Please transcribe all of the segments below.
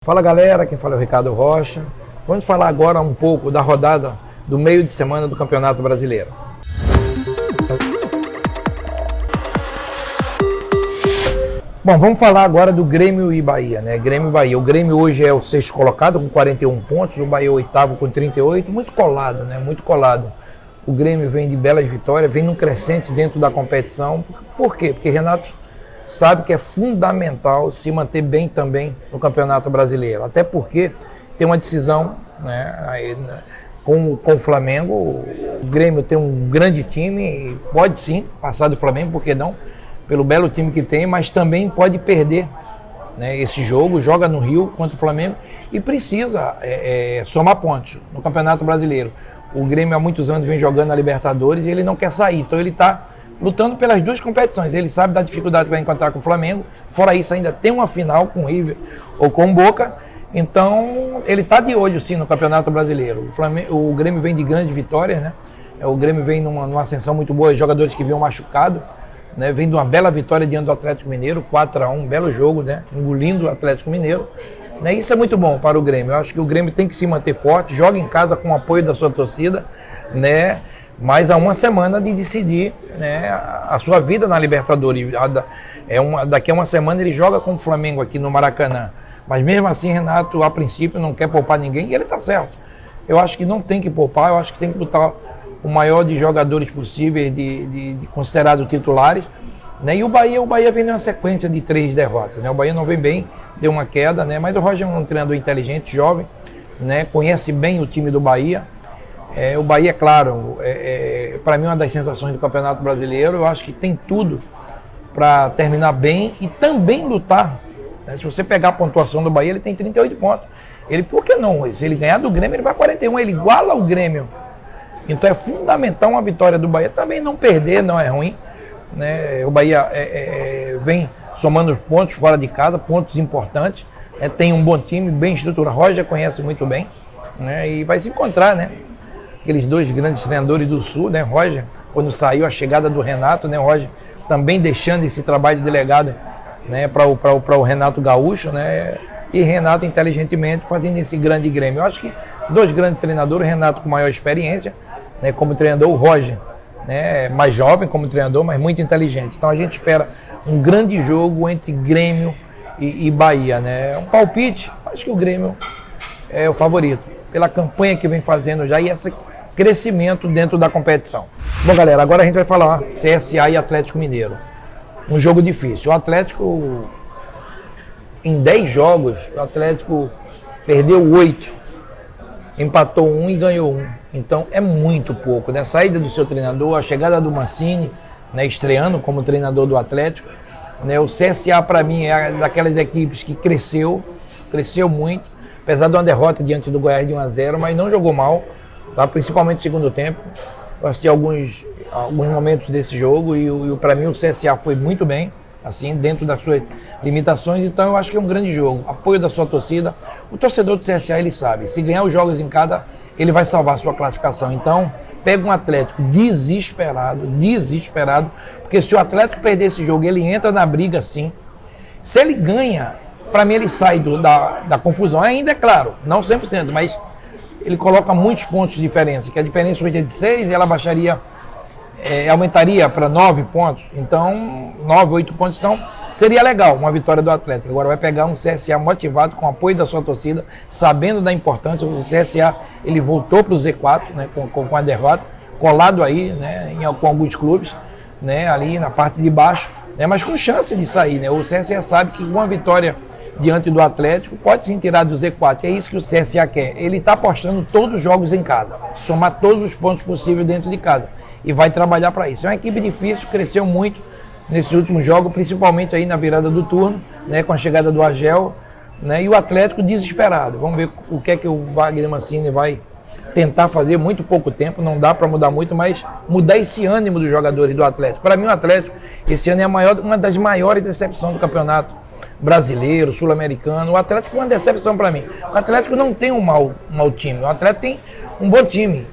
Fala galera, quem fala é o Ricardo Rocha. Vamos falar agora um pouco da rodada do meio de semana do Campeonato Brasileiro. Bom, vamos falar agora do Grêmio e Bahia, né? Grêmio e Bahia. O Grêmio hoje é o sexto colocado com 41 pontos, o Bahia é o oitavo com 38, muito colado, né? Muito colado. O Grêmio vem de belas vitórias, vem num crescente dentro da competição. Por quê? Porque Renato sabe que é fundamental se manter bem também no Campeonato Brasileiro. Até porque tem uma decisão, né, com o Flamengo. O Grêmio tem um grande time e pode sim passar do Flamengo, por que não? Pelo belo time que tem, mas também pode perder, né, esse jogo, joga no Rio contra o Flamengo e precisa somar pontos no Campeonato Brasileiro. O Grêmio há muitos anos vem jogando na Libertadores e ele não quer sair, então ele está lutando pelas duas competições. Ele sabe da dificuldade que vai encontrar com o Flamengo, fora isso ainda tem uma final com o River ou com o Boca, então ele está de olho sim no Campeonato Brasileiro. O Grêmio vem de grandes vitórias, né? O Grêmio vem numa ascensão muito boa, jogadores que vinham machucados, né? Vem de uma bela vitória diante do Atlético Mineiro, 4-1, belo jogo, né? Engolindo o Atlético Mineiro, né? Isso é muito bom para o Grêmio. Eu acho que o Grêmio tem que se manter forte, joga em casa com o apoio da sua torcida, né? Mas há uma semana de decidir, né, a sua vida na Libertadores. Daqui a uma semana ele joga com o Flamengo aqui no Maracanã. Mas mesmo assim, Renato, a princípio, não quer poupar ninguém e ele está certo. Eu acho que não tem que poupar, eu acho que tem que botar o maior de jogadores possíveis, de considerados titulares. Né? E o Bahia vem numa sequência de 3 derrotas. Né? O Bahia não vem bem, deu uma queda, né? Mas o Roger é um treinador inteligente, jovem, né? Conhece bem o time do Bahia. O Bahia, claro, para mim uma das sensações do Campeonato Brasileiro. Eu acho que tem tudo para terminar bem e também lutar, né? Se você pegar a pontuação do Bahia, ele tem 38 pontos. Por que não? Se ele ganhar do Grêmio, ele vai 41, ele iguala o Grêmio. Então é fundamental uma vitória do Bahia. Também não perder não é ruim, né? O Bahia vem somando pontos fora de casa, pontos importantes, tem um bom time, bem estruturado. Roger conhece muito bem, né? E vai se encontrar, né? Aqueles dois grandes treinadores do Sul, né? Roger, quando saiu a chegada do Renato, né? Roger também deixando esse trabalho de delegado, né, para o Renato Gaúcho, né? E Renato inteligentemente fazendo esse grande Grêmio. Eu acho que dois grandes treinadores, Renato com maior experiência, né, como treinador, o Roger, né, mais jovem como treinador, mas muito inteligente. Então a gente espera um grande jogo entre Grêmio e Bahia, né? Um palpite, acho que o Grêmio é o favorito, pela campanha que vem fazendo já e esse crescimento dentro da competição. Bom, galera, agora a gente vai falar CSA e Atlético Mineiro. Um jogo difícil. O Atlético, em 10 jogos, o Atlético perdeu 8, empatou 1 e ganhou 1. Então é muito pouco, né? A saída do seu treinador, a chegada do Mancini, né, estreando como treinador do Atlético, né? O CSA, para mim, é daquelas equipes que cresceu muito, apesar de uma derrota diante do Goiás de 1-0, mas não jogou mal, tá? Principalmente no segundo tempo. Eu assisti alguns momentos desse jogo e para mim o CSA foi muito bem, assim, dentro das suas limitações. Então eu acho que é um grande jogo, apoio da sua torcida. O torcedor do CSA, ele sabe, se ganhar os jogos em casa, ele vai salvar a sua classificação. Então pega um Atlético desesperado, porque se o Atlético perder esse jogo, ele entra na briga sim. Se ele ganha, para mim ele sai da confusão, ainda é claro, não 100%, mas ele coloca muitos pontos de diferença, que a diferença hoje é de 6 e ela aumentaria para 9 pontos, então 9, 8 pontos, então seria legal uma vitória do Atlético. Agora vai pegar um CSA motivado, com o apoio da sua torcida, sabendo da importância. O CSA, ele voltou para o Z4, né, com a derrota, colado aí, né, com alguns clubes, né, ali na parte de baixo, né, mas com chance de sair, né? O CSA sabe que uma vitória diante do Atlético pode se tirar do Z4, é isso que o CSA quer. Ele está apostando todos os jogos em casa, somar todos os pontos possíveis dentro de casa e vai trabalhar para isso. É uma equipe difícil, cresceu muito nesses últimos jogos, principalmente aí na virada do turno, né, com a chegada do Argel, né, e o Atlético desesperado. Vamos ver o que é que o Wagner Mancini vai tentar fazer. Muito pouco tempo, não dá para mudar muito, mas mudar esse ânimo dos jogadores do Atlético. Para mim o Atlético esse ano é uma das maiores decepções do campeonato brasileiro, sul-americano. O Atlético é uma decepção para mim. O Atlético não tem um mau time, o Atlético tem um bom time,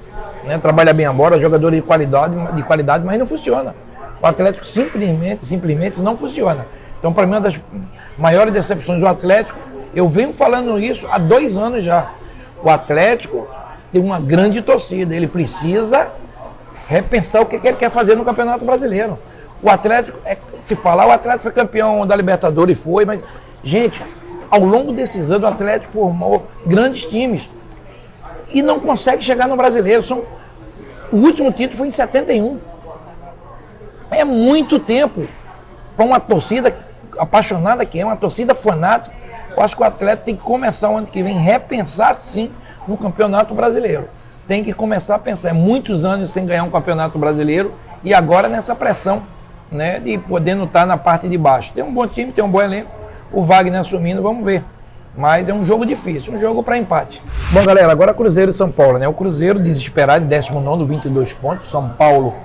né? Trabalha bem a bola, jogadores de qualidade, mas não funciona. O Atlético simplesmente não funciona. Então, para mim, uma das maiores decepções do Atlético Eu venho falando isso há 2 anos já. O Atlético tem uma grande torcida, ele precisa repensar o que ele quer fazer no Campeonato Brasileiro. O Atlético, se falar, o Atlético foi campeão da Libertadores, foi, mas, gente, ao longo desses anos o Atlético formou grandes times e não consegue chegar no Brasileiro. O último título foi em 71. É muito tempo para uma torcida apaixonada que é, uma torcida fanática. Eu acho que o Atlético tem que começar o ano que vem, repensar sim no Campeonato Brasileiro. Tem que começar a pensar, muitos anos sem ganhar um Campeonato Brasileiro e agora nessa pressão, né, de podendo estar na parte de baixo. Tem um bom time, tem um bom elenco, o Wagner assumindo, vamos ver. Mas é um jogo difícil, um jogo para empate. Bom, galera, agora Cruzeiro e São Paulo, né? O Cruzeiro desesperado, em 19º, 22 pontos. São Paulo,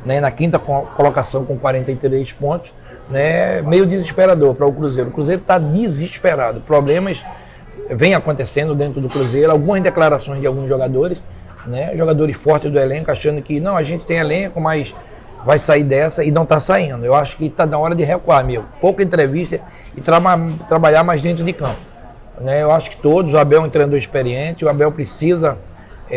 né, na 5ª colocação com 43 pontos. Né? Meio desesperador para o Cruzeiro. O Cruzeiro está desesperado. Problemas vêm acontecendo dentro do Cruzeiro. Algumas declarações de alguns jogadores, né? Jogadores fortes do elenco, achando que não, a gente tem elenco, mas vai sair dessa e não está saindo. Eu acho que está na hora de recuar, meu. Pouca entrevista e trabalhar mais dentro de campo. Né? Eu acho que todos, o Abel é um treinador experiente, o Abel precisa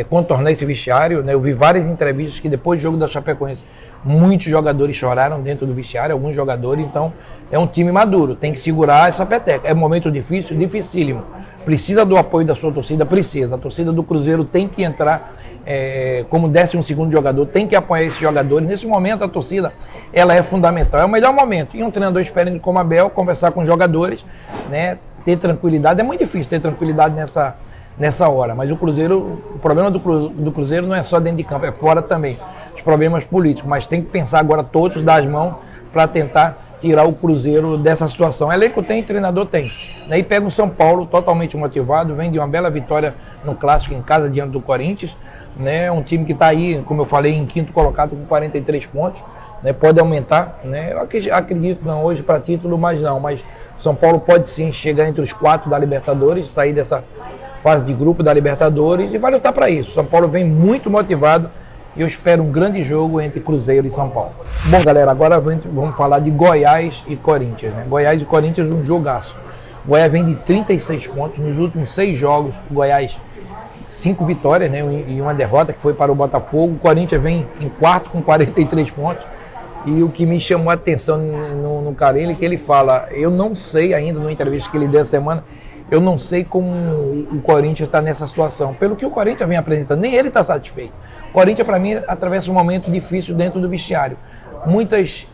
contornar esse vestiário. Né? Eu vi várias entrevistas que depois do jogo da Chapecoense, muitos jogadores choraram dentro do vestiário, alguns jogadores, então é um time maduro, tem que segurar essa peteca. É um momento difícil, dificílimo. Precisa do apoio da sua torcida, precisa. A torcida do Cruzeiro tem que entrar como 12º jogador, tem que apoiar esses jogadores. Nesse momento a torcida, ela é fundamental, é o melhor momento. E um treinador experiente como Abel, conversar com os jogadores, né, ter tranquilidade. É muito difícil ter tranquilidade nessa hora, mas o problema do Cruzeiro não é só dentro de campo, é fora também. Os problemas políticos, mas tem que pensar agora todos dar as mãos para tentar tirar o Cruzeiro dessa situação. Elenco tem, treinador tem. Aí pega o São Paulo totalmente motivado, vem de uma bela vitória no Clássico em casa diante do Corinthians, né? Um time que está aí, como eu falei, em 5º colocado com 43 pontos, né? Pode aumentar, né? Eu acredito não hoje para título, mas São Paulo pode sim chegar entre os 4 da Libertadores, sair dessa fase de grupo da Libertadores e vai lutar para isso. São Paulo vem muito motivado e eu espero um grande jogo entre Cruzeiro e São Paulo. Bom, galera, agora vamos falar de Goiás e Corinthians, né? Goiás e Corinthians, um jogaço. O Goiás vem de 36 pontos nos últimos 6 jogos. O Goiás, 5 vitórias, né, e uma derrota que foi para o Botafogo. O Corinthians vem em 4º com 43 pontos. E o que me chamou a atenção no Carille é que ele fala, eu não sei ainda, numa entrevista que ele deu essa semana, eu não sei como o Corinthians está nessa situação. Pelo que o Corinthians vem apresentando, nem ele está satisfeito. O Corinthians, para mim, atravessa um momento difícil dentro do vestiário. Muitas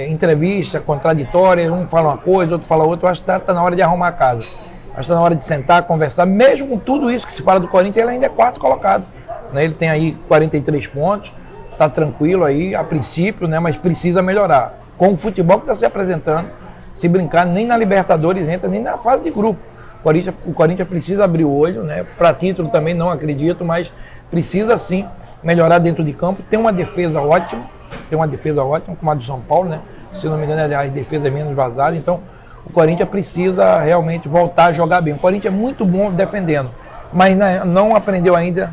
entrevistas contraditórias, um fala uma coisa, outro fala outra. Eu acho que está na hora de arrumar a casa. Acho que está na hora de sentar, conversar. Mesmo com tudo isso que se fala do Corinthians, ele ainda é 4º colocado. Né? Ele tem aí 43 pontos, está tranquilo aí, a princípio, né? Mas precisa melhorar. Com o futebol que está se apresentando, se brincar, nem na Libertadores entra, nem na fase de grupo. O Corinthians precisa abrir o olho, né? Para título também não acredito, mas precisa sim melhorar dentro de campo. Tem uma defesa ótima, como a do São Paulo, né? Se não me engano, é as defesas menos vazadas. Então, o Corinthians precisa realmente voltar a jogar bem. O Corinthians é muito bom defendendo, mas não aprendeu ainda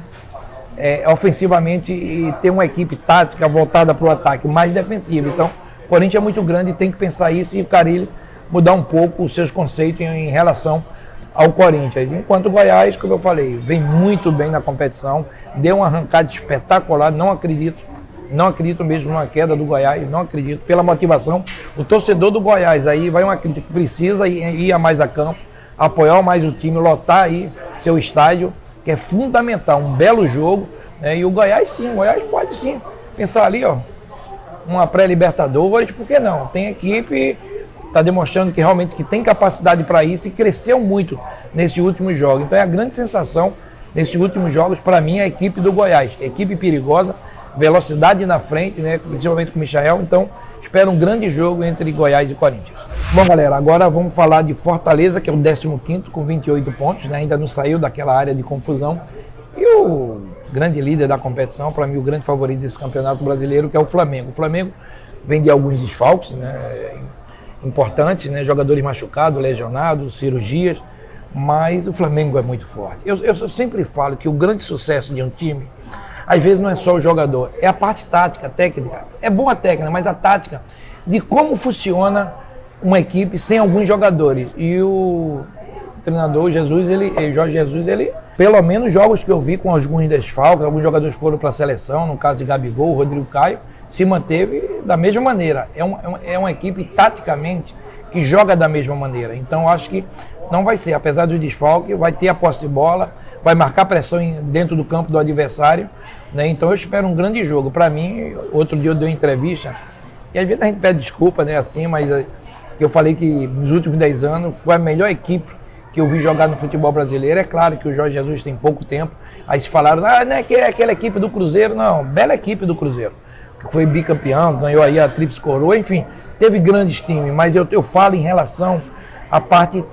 ofensivamente e ter uma equipe tática voltada para o ataque, mais defensiva. Então, o Corinthians é muito grande e tem que pensar isso e o Carille mudar um pouco os seus conceitos em relação ao Corinthians. Enquanto o Goiás, como eu falei, vem muito bem na competição, deu uma arrancada espetacular, não acredito mesmo numa queda do Goiás, não acredito, pela motivação. O torcedor do Goiás aí vai uma crítica, precisa ir a mais a campo, apoiar mais o time, lotar aí seu estádio, que é fundamental, um belo jogo, né? E o Goiás pode sim pensar ali, ó, uma pré-Libertadores, por que não? Tem equipe, está demonstrando que realmente que tem capacidade para isso e cresceu muito nesses últimos jogos. Então é a grande sensação nesses últimos jogos, para mim, é a equipe do Goiás. Equipe perigosa, velocidade na frente, né? Principalmente com o Michael. Então espero um grande jogo entre Goiás e Corinthians. Bom, galera, agora vamos falar de Fortaleza, que é o 15º com 28 pontos, né? Ainda não saiu daquela área de confusão. E o grande líder da competição, para mim o grande favorito desse campeonato brasileiro, que é o Flamengo. O Flamengo vem de alguns desfalques, né, importantes, né, jogadores machucados, lesionados, cirurgias, mas o Flamengo é muito forte. Eu sempre falo que o grande sucesso de um time, às vezes não é só o jogador, é a parte tática, técnica. É boa a técnica, mas a tática de como funciona uma equipe sem alguns jogadores. E o treinador Jesus, Jorge Jesus, ele, pelo menos jogos que eu vi com alguns desfalques, alguns jogadores foram para a seleção, no caso de Gabigol, Rodrigo Caio, se manteve da mesma maneira. É uma equipe, taticamente, que joga da mesma maneira. Então, acho que não vai ser, apesar do desfalque, vai ter a posse de bola, vai marcar pressão dentro do campo do adversário, né? Então, eu espero um grande jogo. Para mim, outro dia eu dei uma entrevista, e às vezes a gente pede desculpa, né, assim, mas eu falei que nos últimos 10 anos foi a melhor equipe que eu vi jogar no futebol brasileiro. É claro que o Jorge Jesus tem pouco tempo, aí se falaram, não é que é aquela equipe do Cruzeiro, não, bela equipe do Cruzeiro, que foi bicampeão, ganhou aí a Tríplice Coroa, enfim, teve grandes times, mas eu falo em relação à parte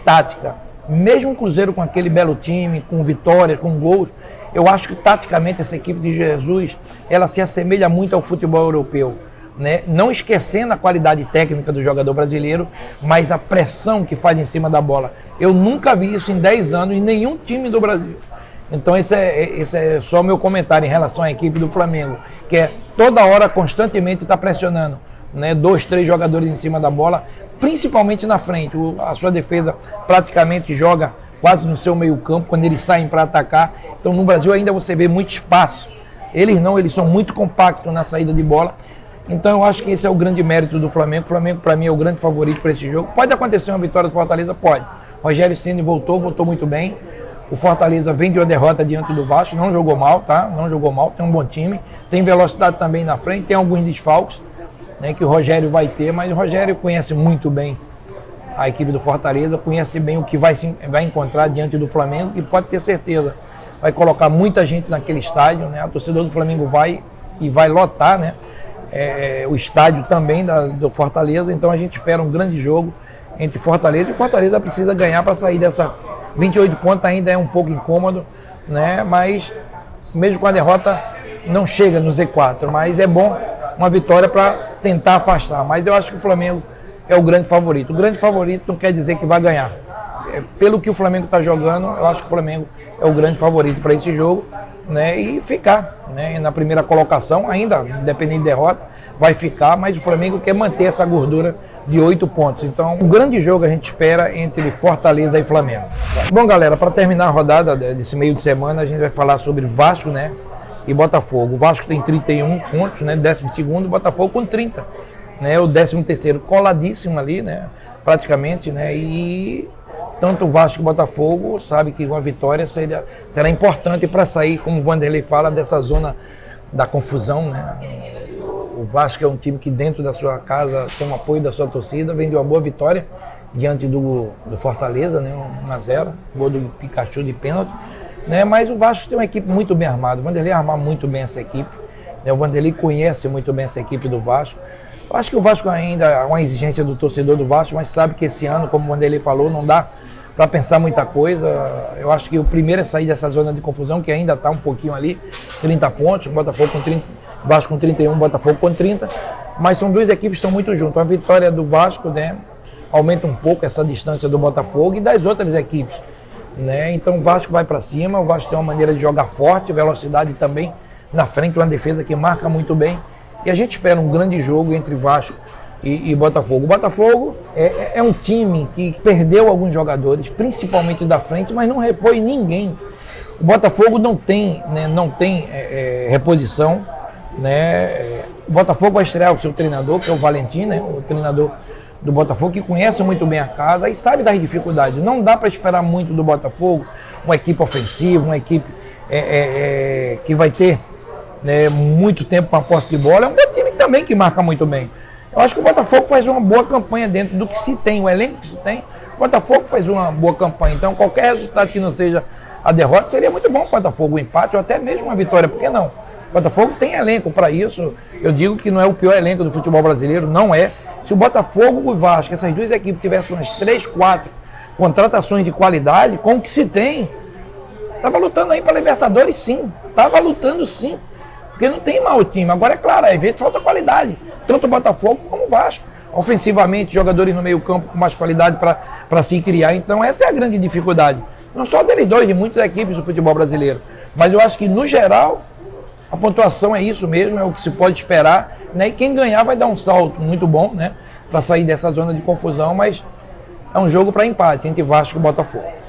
tática. Mesmo o Cruzeiro com aquele belo time, com vitórias, com gols, eu acho que taticamente essa equipe de Jesus, ela se assemelha muito ao futebol europeu, né? Não esquecendo a qualidade técnica do jogador brasileiro, mas a pressão que faz em cima da bola. Eu nunca vi isso em 10 anos em nenhum time do Brasil. Então esse é só o meu comentário em relação à equipe do Flamengo, que é toda hora, constantemente está pressionando, né? 2, 3 jogadores em cima da bola, principalmente na frente. A sua defesa praticamente joga quase no seu meio campo, quando eles saem para atacar. Então no Brasil ainda você vê muito espaço. Eles não, eles são muito compactos na saída de bola. Então eu acho que esse é o grande mérito do Flamengo. O Flamengo, para mim, é o grande favorito para esse jogo. Pode acontecer uma vitória do Fortaleza? Pode. Rogério Ceni voltou muito bem. O Fortaleza vem de uma derrota diante do Vasco, não jogou mal, tá? Não jogou mal, tem um bom time. Tem velocidade também na frente, tem alguns desfalques, né, que o Rogério vai ter, mas o Rogério conhece muito bem a equipe do Fortaleza, conhece bem o que vai encontrar diante do Flamengo e pode ter certeza, vai colocar muita gente naquele estádio, né? A torcida do Flamengo vai lotar, né? O estádio também do Fortaleza, então a gente espera um grande jogo entre Fortaleza, e o Fortaleza precisa ganhar para sair dessa 28 pontos, ainda é um pouco incômodo, né? Mas mesmo com a derrota não chega no Z4, mas é bom uma vitória para tentar afastar, mas eu acho que o Flamengo é o grande favorito. O grande favorito não quer dizer que vai ganhar. Pelo que o Flamengo está jogando, eu acho que o Flamengo é o grande favorito para esse jogo, né? E ficar, né, na primeira colocação, ainda, independente de derrota, vai ficar, mas o Flamengo quer manter essa gordura de 8 pontos. Então, um grande jogo a gente espera entre Fortaleza e Flamengo. Bom, galera, para terminar a rodada desse meio de semana, a gente vai falar sobre Vasco, né, e Botafogo. O Vasco tem 31 pontos, né, 12º, Botafogo com 30, né, o 13º coladíssimo ali, né, praticamente, né, e tanto o Vasco e o Botafogo sabe que uma vitória será importante para sair, como o Vanderlei fala, dessa zona da confusão, né. O Vasco é um time que dentro da sua casa tem o apoio da sua torcida, vem de uma boa vitória diante do Fortaleza, né, 1-0, gol do Pikachu de pênalti, né, mas o Vasco tem uma equipe muito bem armada, o Vanderlei arma muito bem essa equipe, né, o Vanderlei conhece muito bem essa equipe do Vasco. Eu acho que o Vasco ainda é uma exigência do torcedor do Vasco, mas sabe que esse ano, como o Vanderlei falou, não dá para pensar muita coisa. Eu acho que o primeiro é sair dessa zona de confusão, que ainda está um pouquinho ali, 30 pontos, o Botafogo com 30, Vasco com 31, Botafogo com 30, mas são duas equipes que estão muito juntas. A vitória do Vasco, né, aumenta um pouco essa distância do Botafogo e das outras equipes, né? Então o Vasco vai para cima, o Vasco tem uma maneira de jogar forte, velocidade também na frente, uma defesa que marca muito bem, e a gente espera um grande jogo entre Vasco e Botafogo. O Botafogo é um time que perdeu alguns jogadores, principalmente da frente, mas não repõe ninguém. O Botafogo não tem, né, reposição, né? O Botafogo vai estrear o seu treinador, que é o Valentim, né, o treinador do Botafogo, que conhece muito bem a casa e sabe das dificuldades. Não dá para esperar muito do Botafogo, uma equipe ofensiva, uma equipe que vai ter, né, muito tempo com a posse de bola. É um bom time também que marca muito bem. Eu acho que o Botafogo faz uma boa campanha dentro do que se tem, o elenco que se tem. O Botafogo faz uma boa campanha, então qualquer resultado que não seja a derrota seria muito bom para o Botafogo, um empate ou até mesmo uma vitória, por que não? O Botafogo tem elenco para isso. Eu digo que não é o pior elenco do futebol brasileiro, não é. Se o Botafogo e o Vasco, essas duas equipes tivessem umas 3, 4 contratações de qualidade, com o que se tem, estava lutando aí para Libertadores, sim. Estava lutando, sim. Porque não tem mau time. Agora, é claro, às vezes falta qualidade. Tanto o Botafogo como o Vasco. Ofensivamente, jogadores no meio campo com mais qualidade para se criar. Então, essa é a grande dificuldade. Não só deles dois, de muitas equipes do futebol brasileiro. Mas eu acho que, no geral, a pontuação é isso mesmo, é o que se pode esperar, né? E quem ganhar vai dar um salto muito bom, né, para sair dessa zona de confusão, mas é um jogo para empate entre Vasco e Botafogo.